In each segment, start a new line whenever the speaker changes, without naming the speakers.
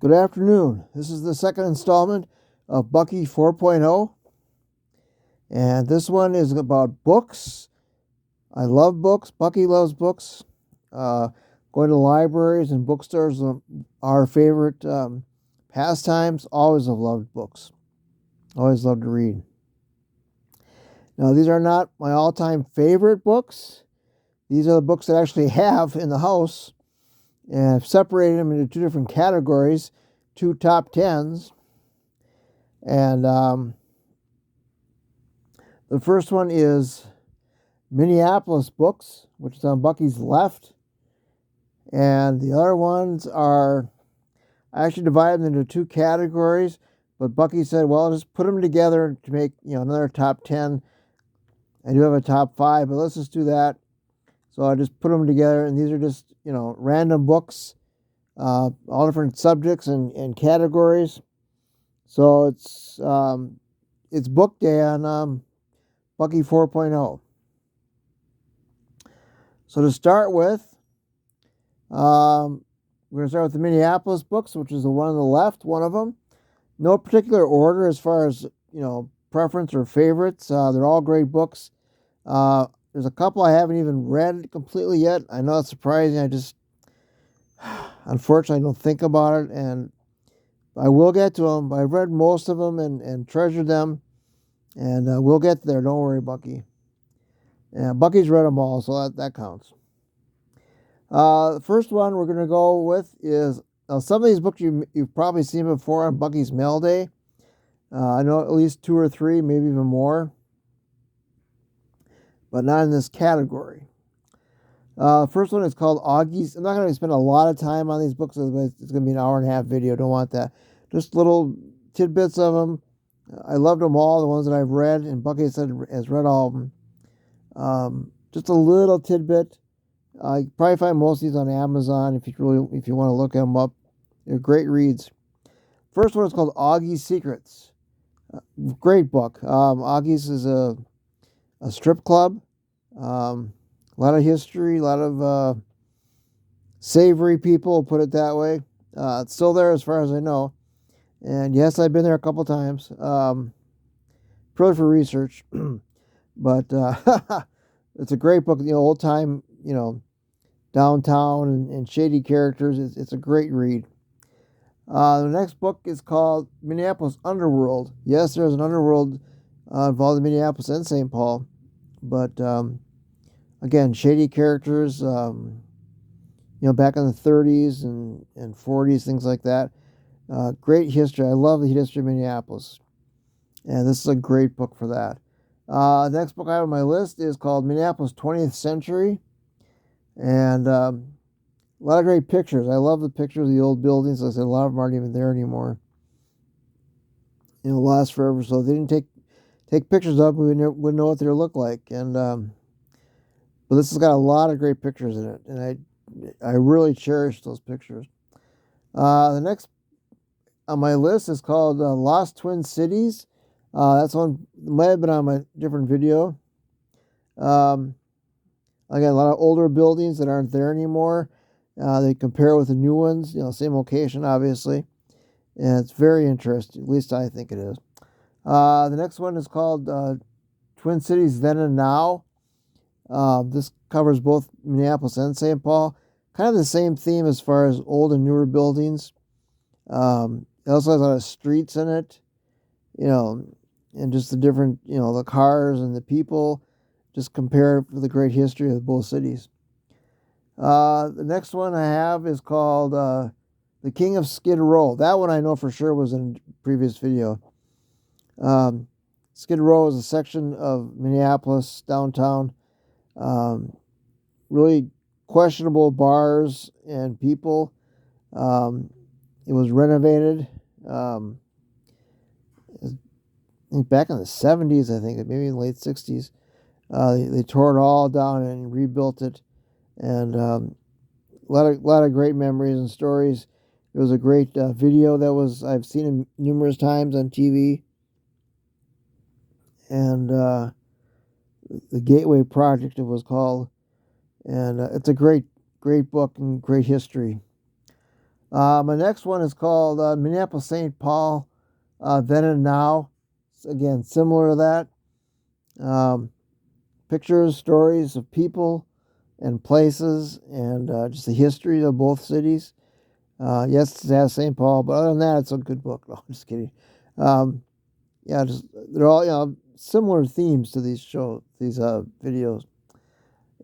Good afternoon. This is the second installment of BUCKY 4.0, and this one is about books. I love books. Bucky loves books. Uh, Going to libraries and bookstores are our favorite pastimes. Always have loved books. Always loved to read. Now, these are not my all-time favorite books. These are the books that I actually have in the house, and I've separated them into two different categories, two top tens. And the first one is Minneapolis books, which is on Bucky's left. And the other ones are, I actually divided them into two categories, but Bucky said, well, just put them together to make, another top 10. I do have a top 5, but let's just do that. So I just put them together, and these are just, random books, all different subjects and categories. So it's book day on BUCKY 4.0. So to start with, we're going to start with the Minneapolis books, which is the one on the left, one of them. No particular order as far as, preference or favorites. They're all great books. There's a couple I haven't even read completely yet. I know it's surprising. I just, unfortunately, don't think about it, and I will get to them. But I've read most of them and treasured them, and we'll get there. Don't worry, Bucky. Yeah, Bucky's read them all, so that counts. The first one we're going to go with is some of these books you've probably seen before on Bucky's Mail Day. I know at least 2 or 3, maybe even more, but not in this category. The first one is called Augie's. I'm not going to spend a lot of time on these books. It's going to be an hour and a half video. Don't want that. Just little tidbits of them. I loved them all, the ones that I've read, and Bucky said has read all of them. Just a little tidbit. You probably find most of these on Amazon if you want to look them up. They're great reads. First one is called Augie's Secrets. Great book. Augie's is a strip club. A lot of history, a lot of savory people, put it that way. It's still there as far as I know. And yes, I've been there a couple times. Probably for research. But it's a great book. Old time, downtown and shady characters. It's a great read. The next book is called Minneapolis Underworld. Yes, there's an underworld involved in Minneapolis and St. Paul. But again, shady characters, back in the 30s and 40s, things like that. Great history. I love the history of Minneapolis. And this is a great book for that. The next book I have on my list is called Minneapolis 20th Century. And a lot of great pictures. I love the pictures of the old buildings. Like I said, a lot of them aren't even there anymore. Last forever. So they didn't take pictures of them, we wouldn't know what they look like. And but this has got a lot of great pictures in it, and I really cherish those pictures. The next on my list is called Lost Twin Cities. That's one might have been on my different video. Again, a lot of older buildings that aren't there anymore. They compare with the new ones, same location, obviously. And it's very interesting, at least I think it is. The next one is called Twin Cities Then and Now. This covers both Minneapolis and St. Paul. Kind of the same theme as far as old and newer buildings. It also has a lot of streets in it, and just the different, the cars and the people. Just compare the great history of both cities. The next one I have is called The King of Skid Row. That one I know for sure was in a previous video. Skid Row is a section of Minneapolis downtown. Really questionable bars and people. It was renovated. Back in the 70s, I think, maybe in the late 60s. They tore it all down and rebuilt it, and a lot of great memories and stories. It was a great video I've seen it numerous times on TV, and the Gateway Project it was called, and it's a great book and great history. My next one is called Minneapolis St. Paul, Then and Now. Again, similar to that. Pictures, stories of people and places, and just the history of both cities. Yes, it has St. Paul, but other than that, it's a good book. No, I'm just kidding. Um, yeah, just they're all similar themes to these videos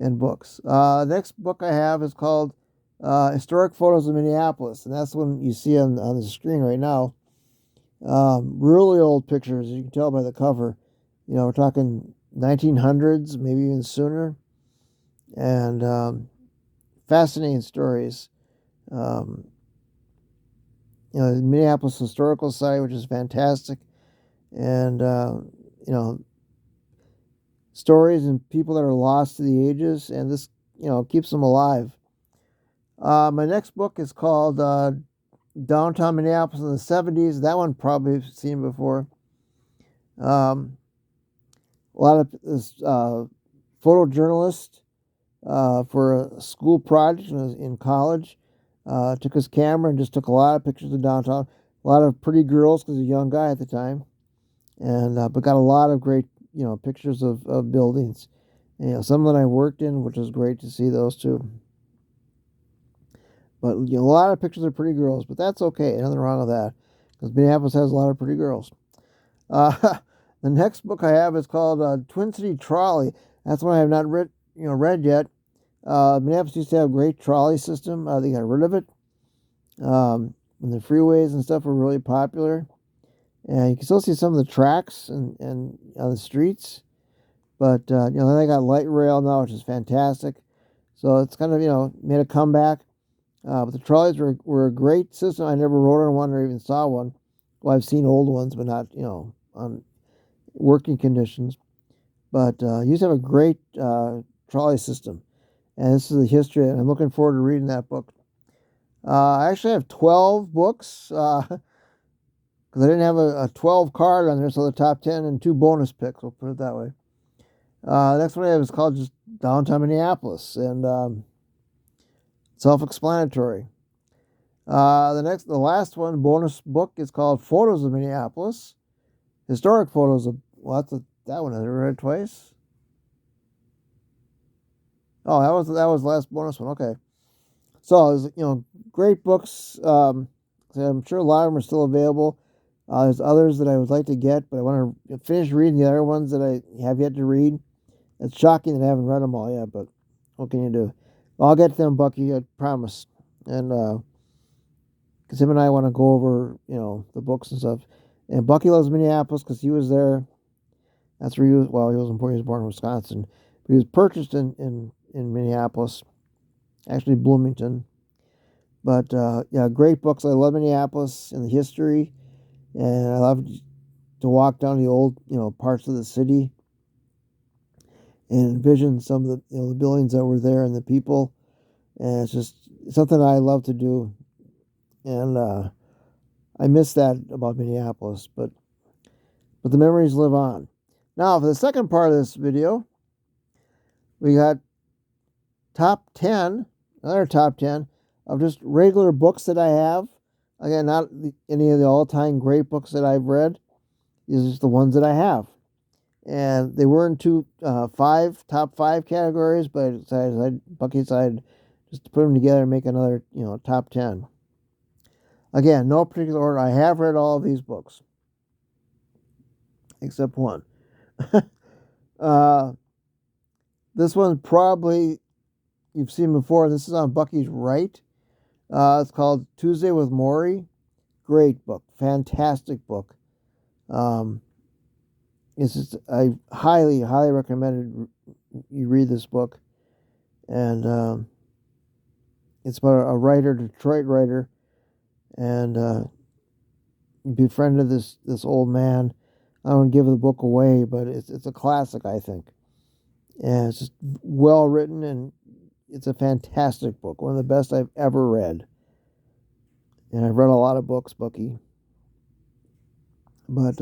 and books. Next book I have is called Historic Photos of Minneapolis, and that's one you see on the screen right now. Really old pictures, you can tell by the cover. We're talking 1900s, maybe even sooner, and fascinating stories. Um, the Minneapolis Historical Society, which is fantastic, and stories and people that are lost to the ages, and this keeps them alive. My next book is called Downtown Minneapolis in the 70s. That one probably you've seen before. A lot of this photojournalist for a school project in college took his camera and just took a lot of pictures of downtown. A lot of pretty girls because he was a young guy at the time, and but got a lot of great pictures of buildings. Some that I worked in, which was great to see those too. But a lot of pictures of pretty girls, but that's okay. Nothing wrong with that, because Minneapolis has a lot of pretty girls. The next book I have is called Twin City Trolley. That's one I have not read yet. Minneapolis used to have a great trolley system. They got rid of it. When the freeways and stuff were really popular, and you can still see some of the tracks and on the streets. But then they got light rail now, which is fantastic. So it's kind of made a comeback. But the trolleys were a great system. I never rode on one or even saw one. Well, I've seen old ones, but not on working conditions. But used to have a great trolley system, and this is the history. And I'm looking forward to reading that book. I actually have 12 books because I didn't have a 12 card on there, so the top 10 and 2 bonus picks. We'll put it that way. The next one I have is called just Downtown Minneapolis, and self-explanatory. The last one, bonus book, is called Photos of Minneapolis, historic photos of. Well, that one I read twice. Oh, that was the last bonus one. Okay, so it was, great books. I'm sure a lot of them are still available. There's others that I would like to get, but I want to finish reading the other ones that I have yet to read. It's shocking that I haven't read them all yet, but what can you do? I'll get to them, Bucky, I promise. And because him and I want to go over, the books and stuff. And Bucky loves Minneapolis because he was there. That's where he was. Well, he was born in Wisconsin, but he was purchased in Minneapolis, actually Bloomington. But yeah, great books. I love Minneapolis and the history, and I love to walk down the old, parts of the city and envision some of the, the buildings that were there and the people. And it's just something I love to do. And I miss that about Minneapolis, but the memories live on. Now, for the second part of this video, we got another top 10 of just regular books that I have. Again, not any of the all-time great books that I've read. These are just the ones that I have. And they were in top 5 categories, but Bucky decided just to put them together and make another, top 10. Again, no particular order. I have read all of these books, except one. This one probably you've seen before. This is on Bucky's right. It's called Tuesday with Maury. Great book, fantastic book. It's just, I highly recommend you read this book, and it's about a writer, Detroit writer, and befriended this old man. I don't give the book away, but it's a classic, I think, and it's just well written, and it's a fantastic book, one of the best I've ever read. And I've read a lot of books, Bucky, but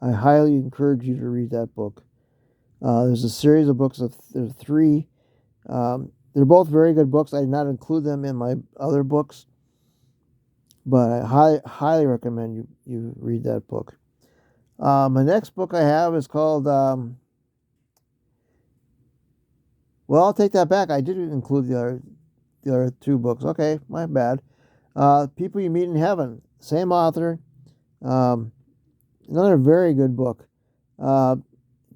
I highly encourage you to read that book. There's a series of books. There's 3. They're both very good books. I did not include them in my other books, But I highly recommend you read that book. My next book I have is called, well, I'll take that back. I did include the other two books. Okay, my bad. People You Meet in Heaven, same author. Um, Another very good book. Uh,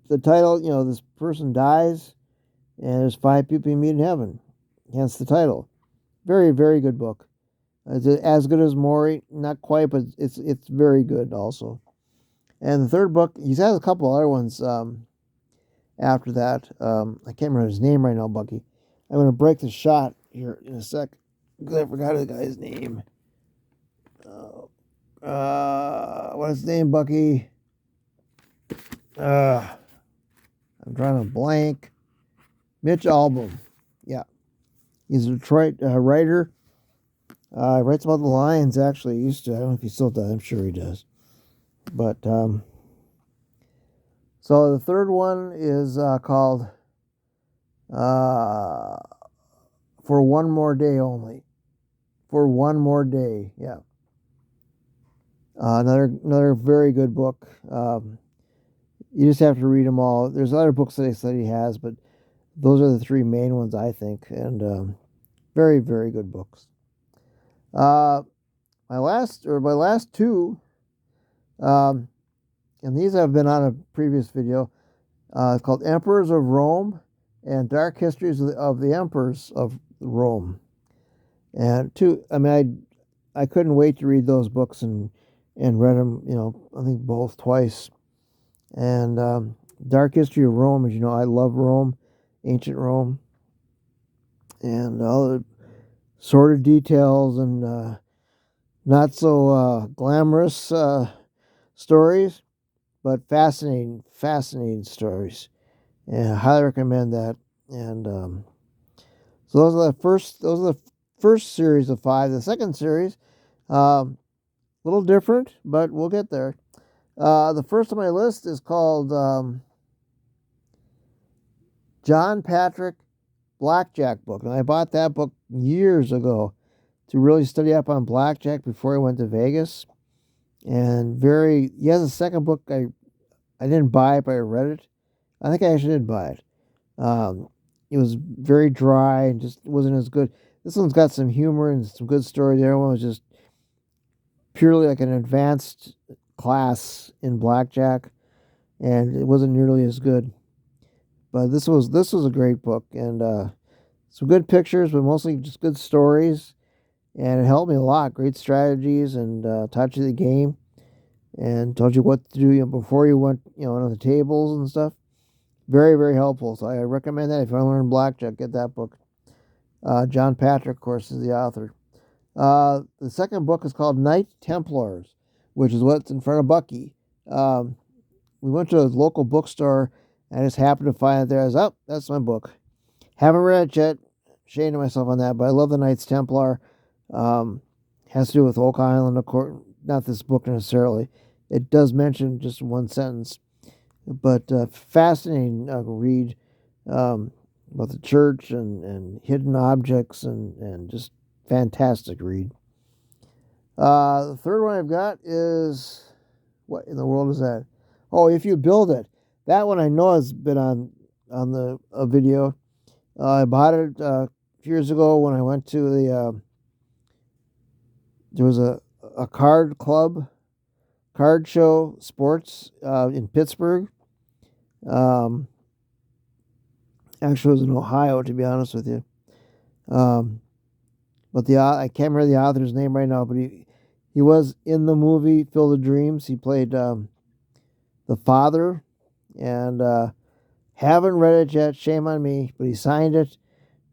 the title, this person dies, and there's 5 people you meet in heaven. Hence the title. Very, very good book. Is it as good as Maury? Not quite, but it's very good also. And the third book, he has a couple other ones after that. I can't remember his name right now, Bucky. I'm going to break the shot here in a sec because I forgot the guy's name. What's his name, Bucky? I'm drawing a blank. Mitch Albom. Yeah. He's a Detroit writer. He writes about the Lions, actually. He used to. I don't know if he still does. I'm sure he does. But, so the third one is called For One More Day Only. For One More Day, yeah. Another very good book. You just have to read them all. There's other books that he has, but those are the three main ones, I think, and very, very good books. My last two, and these have been on a previous video. It's called Emperors of Rome and Dark Histories of the Emperors of Rome. And I couldn't wait to read those books and read them. I think both twice. And Dark History of Rome, as you know, I love Rome, ancient Rome, and all the sordid details and not so glamorous stories, but fascinating stories. And I highly recommend that. And so those are the first series of 5. The second series, a little different, but we'll get there. The first on my list is called John Patrick Blackjack Book. And I bought that book years ago to really study up on blackjack before I went to Vegas. And he has a second book. I didn't buy it, but I read it. I think I actually did buy it. It was very dry and just wasn't as good. This one's got some humor and some good story. The other one was just purely like an advanced class in blackjack, and it wasn't nearly as good. But this was a great book, and some good pictures, but mostly just good stories, and it helped me a lot. Great strategies, and taught you the game, and told you what to do before you went on the tables and stuff. Very, very helpful. So I recommend that if you want to learn blackjack, get that book. John Patrick, of course, is the author. The second book is called Knight Templars, which is what's in front of Bucky. We went to a local bookstore, and I just happened to find it there. I was, oh, that's my book. Haven't read it yet. Ashamed of myself on that, but I love the Knights Templar. Has to do with Oak Island, of course. Not this book necessarily. It does mention just one sentence, but fascinating read about the church and hidden objects and just fantastic read. The third one I've got is, what in the world is that? Oh, If You Build It. That one I know has been on the video. I bought it years ago when I went to there was a card show, sports in Pittsburgh. Actually, it was in Ohio, to be honest with you. But I can't remember the author's name right now, but he was in the movie Field of Dreams. He played the father, and haven't read it yet. Shame on me, but he signed it.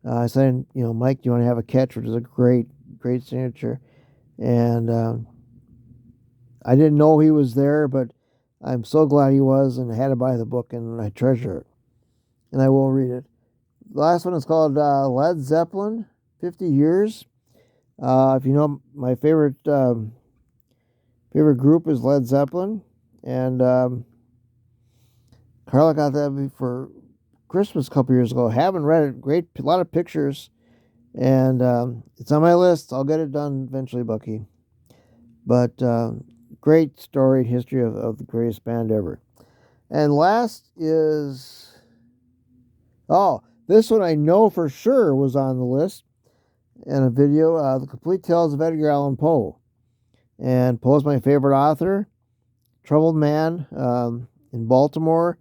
I signed, Mike, do you want to have a catch? Which is a great signature. And I didn't know he was there, but I'm so glad he was, and I had to buy the book, and I treasure it. And I will read it. The last one is called Led Zeppelin, 50 Years. If you know, my favorite group is Led Zeppelin. And Carla got that for Christmas a couple years ago. Haven't read it. A lot of pictures. And it's on my list. I'll get it done eventually, Bucky. But great storied history of the greatest band ever. And last is, oh, this one I know for sure was on the list in a video, The Complete Tales of Edgar Allan Poe. And Poe's my favorite author. Troubled Man in Baltimore,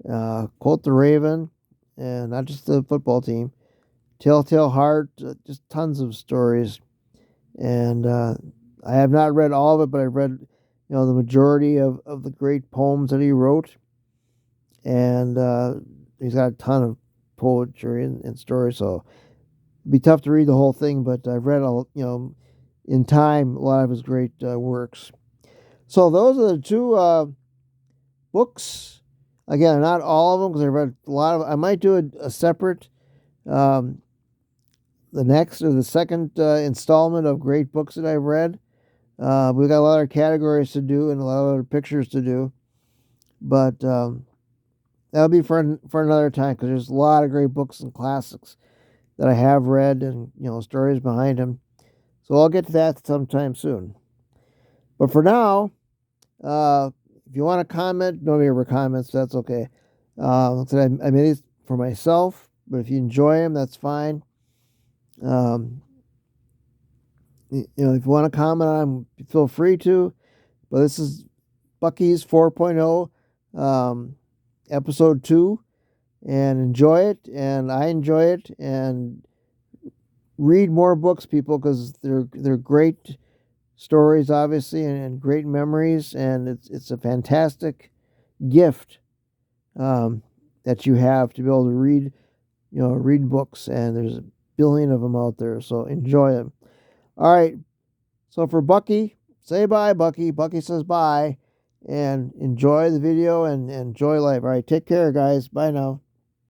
Quote the Raven, and not just the football team. Telltale Heart, just tons of stories. And I have not read all of it, but I've read, the majority of the great poems that he wrote. And he's got a ton of poetry and stories, so it'd be tough to read the whole thing, but I've read in time, a lot of his great works. So those are the two books. Again, not all of them, because I read a lot of. I might do a separate, the next or the second installment of great books that I've read. We've got a lot of categories to do and a lot of other pictures to do, but that'll be for another time, because there's a lot of great books and classics that I have read, and stories behind them. So I'll get to that sometime soon. But for now, if you want to comment, nobody ever comments, so that's okay. I made these for myself, but if you enjoy them, that's fine. If you want to comment on them, feel free to. But this is Bucky's 4.0, episode 2, and enjoy it, and I enjoy it, and read more books, people, because they're great stories, obviously, and great memories, and it's a fantastic gift that you have to be able to read books, and there's a billion of them out there, so enjoy them. All right, so for Bucky, say bye, Bucky. Bucky says bye, and enjoy the video and enjoy life. All right, take care, guys. Bye now.